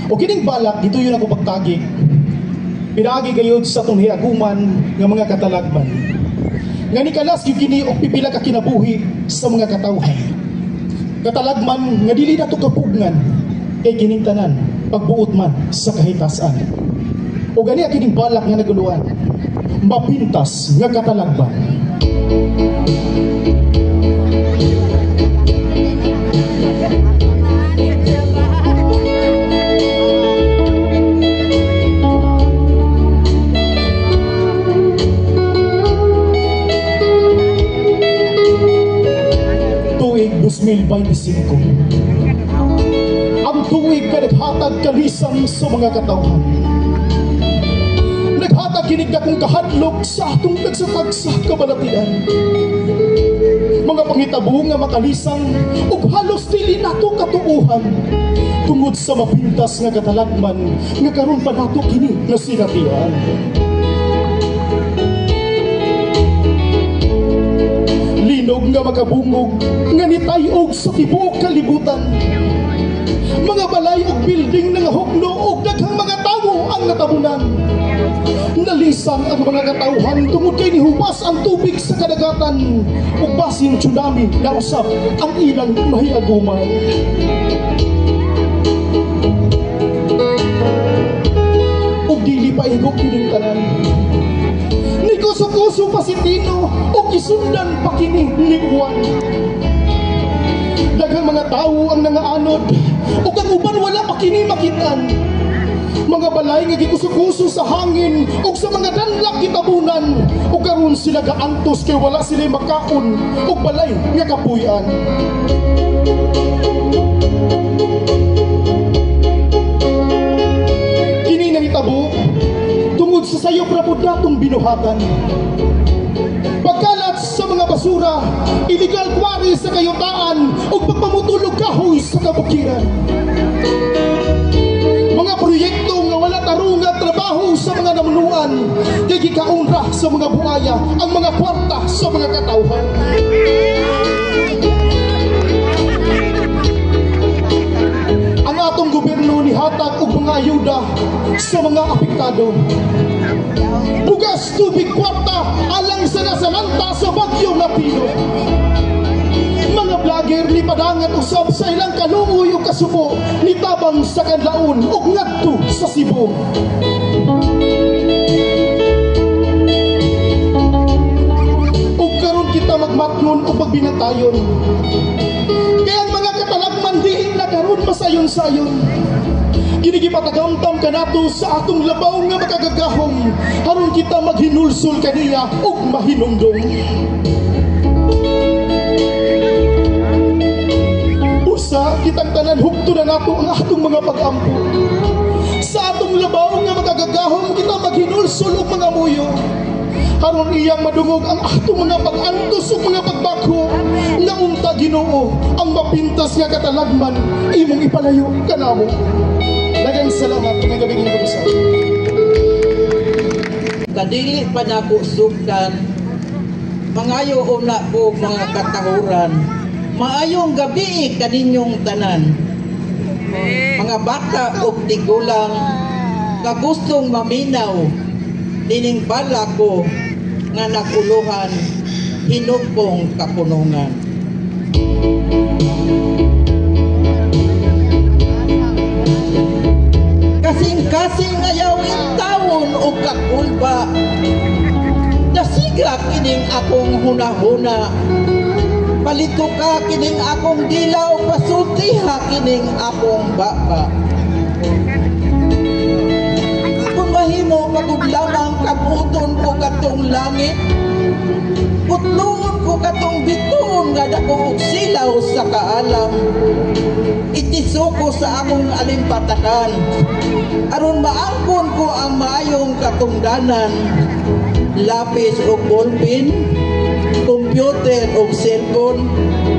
O kining balak, dito yun ako pagtagig. Pinagi gayod sa itong hiaguman ng mga katalagman. Nga ni kalas yung kini o pipila ka kinabuhi sa mga katawhan. Katalagman nga dili na ito kapugngan kay kining tanan, pagbuot man sa kahitasan. O gani kining balak nga naguluan, mapintas nga katalagman. Tuig 2025, ang tuig ka naghatag kalisang sa mga katawhan. Naghatag kinig na kong kahadlok sa atong nagsatagsa kabalatian. Mga pangitabo nga makalisang ug halos dili nato katuuhan tungod sa mapintas nga katalagman nga karon pa nato kini nasinatian. Linog nga makabungog nga nitayog sa tibuok kalibutan. Mga balay ug building nga hukno ug daghang mga tawo ang natabunan. Nalisang ang mga katawhan tungod kay nihupas ang tubig sa kadagatan ug basin tsunami na usab ang ilang mahiaguman. Ug dili pa higop kining tanan. Ni kuso-kuso pa si Tino ug isundan pa kini ni Juan. Daghang mga tawo ang nangaanod ug ang uban wala pa kini makitaan. Mga balay nga gikuso-kuso sa hangin ug sa mga danlak gitabunan ug karon sila gaantos kay wala sila makaon ug balay nga kapuy-an. Kini nahitabo tungod sa sayop ra pud natong binuhatan. Pagkalat sa mga basura, illegal quarry sa kayutaan ug pagpamutulog kahoy sa kabukiran. Mga proyekto nga wala tarong nga trabaho sa mga namunuan, kay gikaunra sa mga buaya ang mga kwarta sa mga katawhan. Ang atong gobyerno nihatag og mga ayuda sa mga apektado. Bugas, tubig, kwarta alang sa nasalanta sa bagyo nga Pino. Mga vlogger ni padangat usab sa ilang kaluoy o kasubo nitabang sa Kanlaon ug ngadto sa Cebu. Ug karon kita magmatnon o pagbinatayon. Kaya ang mga katalagman diin na karon masayon-sayon. Ginigipatagamtam kanato sa atong labaw nga makagagahom aron kita maghinulsol kaniya ug mahinumdom. Usa kitang tanan hukto na nato ang atong mga pag-ampo. Sa atong labaw nga makagagahom kita maghinulsol ug mga muyo. Aron iyang madungog ang atong mga pag-antos ug mga pagbagho nga unta Ginoo ang mapintas nga katalagman imong ipalayo kanamo. Daghang salamat mga gabi nga pag-usap. Kadili pa nako sugdan. Mangayo una po mga katahuran. Maayong gabi kaninyong tanan. Mga bata ug tigulang kagustong maminaw dining bala ko nga nakuluhan hinugpong kapunungan. Kasing-kasing ayawin taon o kakulba nasigak kining akong hunahuna. Palito ka kining akong dilaw, pasultiha kining akong baka. Kung mahimo pagudlamang kabuton ko katong langit, putluon ko katong biton nga dako og silaw sa kaalam. Itisuko sa akong alimpatakan aron maangkon ko ang maayong katungdanan. Lapis o ballpen, computer o cellphone,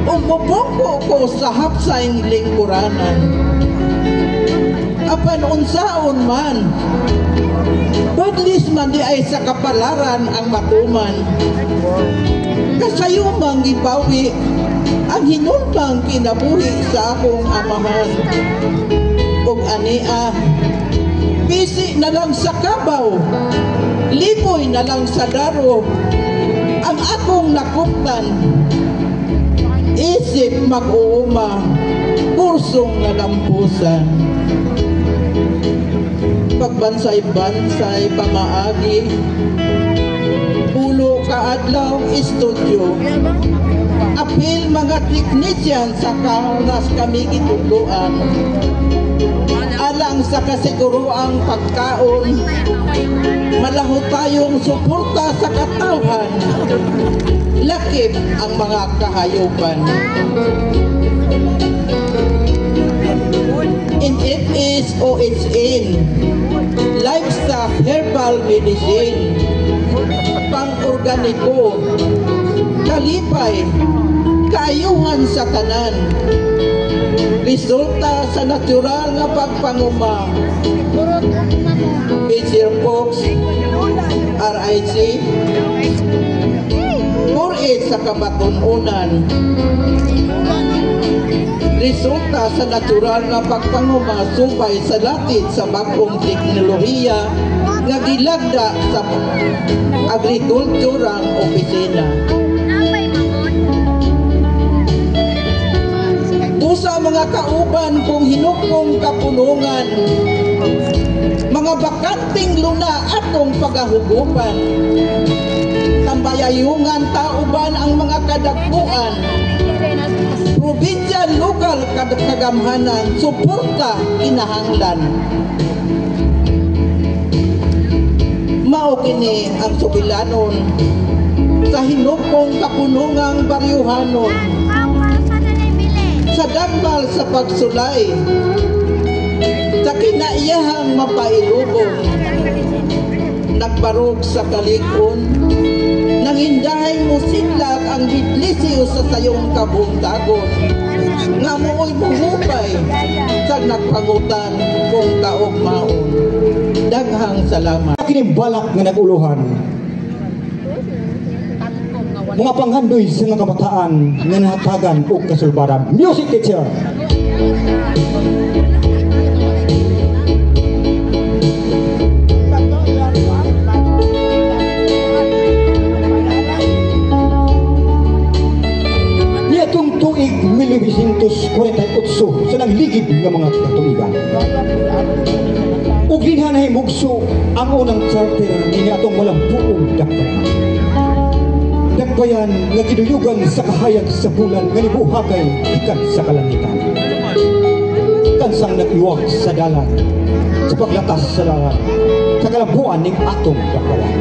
o mabungko ko sa hapsayng lingkuranan. Apan unsaon man, badlis man di ay sa kapalaran ang matuman. Kasayumang ibawi ang hinulbang kinabuhi sa akong amahan. ug ania bisi na lang sa kabaw, limoy na lang sa daro ang akong nakuptan. Isip mag-uuma, pursong nalampusan. Pagbansay-bansay pamaagi, pulo kaadlaw estudyo. Apil mga technician sa kaunas kami gitudloan. Alang sa kasiguruang pagkaon, malaho tayong suporta sa katawhan. Lakip ang mga kahayupan. NFS OHN, Livestock Herbal Medicine, pang-organiko, kalipay, kaayuhan sa tanan, resulta sa natural na pagpanguma. Pitcher Fox, RIC, 4-8 sa kabatununan, resulta sa natural na pagpanguma subay sa latid sa bagong teknolohiya nga gilagda sa agrikulturang opisina. Sa mga kauban kong hinukong kapulungan, mga bakanting luna atong pagahugupan, tambayayungan tauban ang mga kadagpuan, probinsya lokal kagamhanan, suporta kinahanglan. Mao kini ang subilanon sa hinukong kapulungang baryuhanon, sa dambal sa pagsulay, sa kinaiyahang mapailubong, nagbarog sa kalikon, nangindahay mo sinlag ang bitlisyo sa sayong kabundagon, nga moo'y buhupay sa nagpangutan kung kaugmaon. Daghang salamat. Kinimbalak nga naguluhan, mga panghandoy sa mga kabataan nga nahatagan o kasulbaran. Music teacher! Niatong tuig 1948 sa nangligid ng mga katuigan. Ug dinhanay mugso ang unang charter ni atong walang buong dakpan. Dakbayan nga giduyugan sa kahayag sa bulan nga nibuhatay ikan sa kalangitan. Kansang nag-iwag sa dalan sa paglatas sa dalan sa kalabuan ning atong dakbayan.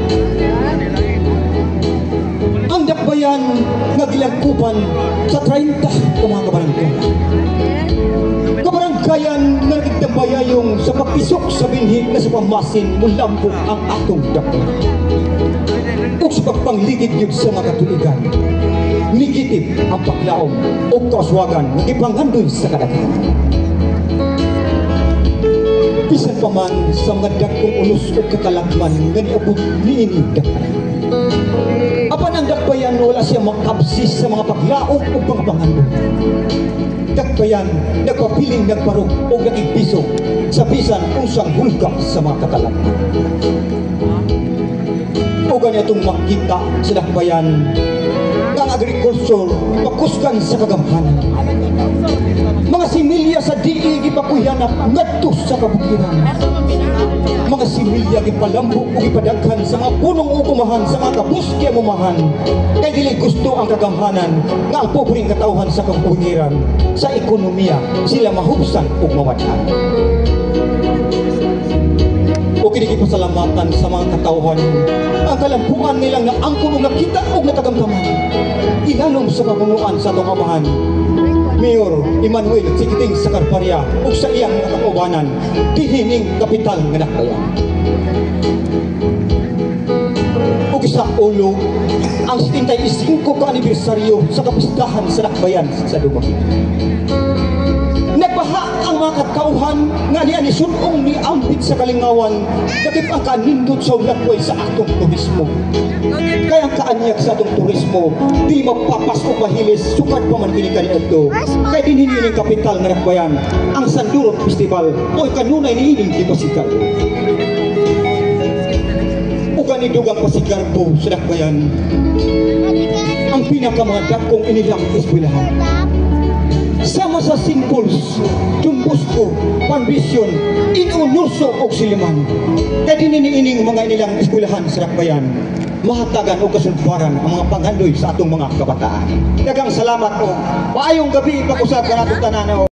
Ang dakbayan nga gilagkupan sa 30 ka mga kabarangay. Kabaranggayan nga nagtambayayong sa pagpisok sa binhi na sa pamasin mulambok ang atong dakbayan. Ug sa pagpangligid yun sa mga katuligan, nigitip ang paglaom o kauswagan ng ipanghandoy sa kadaghanan. Bisan pa man sa mga dagkong ulos o kakalakman nga niabot niini dakbayan. Apan ang dakbayan wala siya makabsis sa mga paglaom o pangpangandoy. Dakbayan nagpapiling nagparog o nagigbiso sa bisan usang hulga sa mga kakalakman. O ganitong makita sa dakbayan ng agrikultur ipakuskan sa kagamhanan. Mga similya sa diig ipakuyanap ngadto sa kabukiran. Mga similya ipalambo o ipadaghan sa mga punong ugumahan sa mga kabuski amumahan. Kay dili gusto ang kagamhanan nga ang pobreng katawhan sa kabukiran. Sa ekonomiya sila mahubsan o mawadhan. O kinikipasalamatan sa mga katawhan ang kalampuan nilang na angkong o nakita o natagamtaman. Ilalong sa pamunuan sa itong amahan, Mayor Emmanuel Sikiting sa Carparia o sa iyang nakaubanan, dihining kapital ng dakbayan. O sa ulo, ang 75 ka anibersaryo sa kapistahan sa dakbayan sa Dumaguete. Nagbaha ang mga katauhan nga niya ni sunong ni ambit sa kalingawan, dakip ang kanindot sa ulagway sa atong turismo. Kaya ang kaanyag sa atong turismo, di magpapas o mahilis, sukat pa man kinikani ito. Kaya dinhiniling kapital nga Dakbayan, ang Sandurot Festival, o kanunay ni ining di pasikat. O kanidugang pasikarbo sa Dakbayan, ang pinakamangat dakong inilang eskwelahan. Sama sa St. Paul's, Jumbusko, Panbisyon, Inunurso o Siliman. Kaya dininiining mga inilang eskwelahan sa Dakbayan, mahatagan o kasulbaran ang mga panghandoy sa atong mga kabataan. Dagang salamat o paayong gabi pag-usap ka natin tanan o